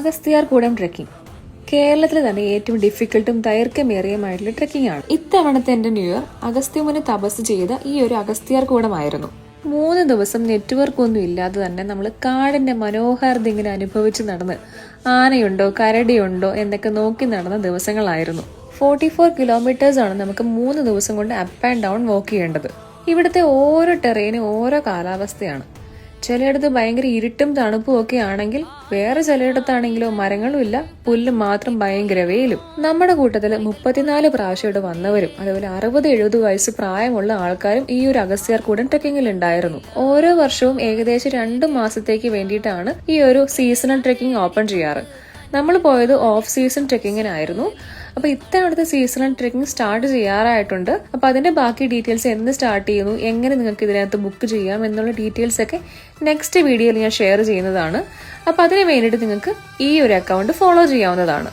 Agasthyarkoodam trekking കേരളത്തിലെ തന്നെ ഏറ്റവും ഡിഫിക്കൽട്ടും ദൈർഘ്യമേറിയമായിട്ടുള്ള ട്രെക്കിംഗ് ആണ്. ഇത്തവണത്തെ എന്റെ ന്യൂ ഇയർ അഗസ്ത്യമുനി തപസ് ചെയ്ത ഈ ഒരു അഗസ്ത്യാർകൂടമായിരുന്നു. 3 ദിവസം നെറ്റ്വർക്ക് ഒന്നും ഇല്ലാതെ തന്നെ നമ്മൾ കാടിന്റെ മനോഹാരിത ഇങ്ങനെ അനുഭവിച്ച് നടന്ന് ആനയുണ്ടോ കരടിയുണ്ടോ എന്നൊക്കെ നോക്കി നടന്ന ദിവസങ്ങളായിരുന്നു. 44 കിലോമീറ്റേഴ്സ് ആണ് നമുക്ക് 3 ദിവസം കൊണ്ട് അപ്പ് ആൻഡ് ഡൗൺ വാക്ക് ചെയ്യേണ്ടത്. ഇവിടുത്തെ ഓരോ ടെറേനും ഓരോ കാലാവസ്ഥയാണ്. ചിലയിടത്ത് ഭയങ്കര ഇരുട്ടും തണുപ്പും ഒക്കെ ആണെങ്കിൽ വേറെ ചിലയിടത്താണെങ്കിലോ മരങ്ങളും ഇല്ല, പുല്ല് മാത്രം ഭയങ്കര വെയിലും. നമ്മുടെ കൂട്ടത്തില് 34 പ്രാവശ്യം ഇവിടെ വന്നവരും അതുപോലെ 60-70 വയസ്സ് പ്രായമുള്ള ആൾക്കാരും ഈ ഒരു അഗസ്ത്യാർകൂടം ട്രെക്കിങ്ങിൽ ഉണ്ടായിരുന്നു. ഓരോ വർഷവും ഏകദേശം 2 മാസത്തേക്ക് വേണ്ടിയിട്ടാണ് ഈ ഒരു സീസണൽ ട്രെക്കിംഗ് ഓപ്പൺ ചെയ്യാറ്. നമ്മൾ പോയത് ഓഫ് സീസൺ ട്രെക്കിങ്ങിനായിരുന്നു. അപ്പൊ ഇത്തവണത്തെ സീസണൽ ട്രെക്കിംഗ് സ്റ്റാർട്ട് ചെയ്യാറായിട്ടുണ്ട്. അപ്പൊ അതിന്റെ ബാക്കി ഡീറ്റെയിൽസ് എന്ന് സ്റ്റാർട്ട് ചെയ്യുന്നു, എങ്ങനെ നിങ്ങൾക്ക് ഇതിനകത്ത് ബുക്ക് ചെയ്യാം എന്നുള്ള ഡീറ്റെയിൽസ് ഒക്കെ നെക്സ്റ്റ് വീഡിയോയിൽ ഞാൻ ഷെയർ ചെയ്യുന്നതാണ്. അപ്പൊ അതിന് വേണ്ടിയിട്ട് നിങ്ങൾക്ക് ഈ ഒരു അക്കൗണ്ട് ഫോളോ ചെയ്യാവുന്നതാണ്.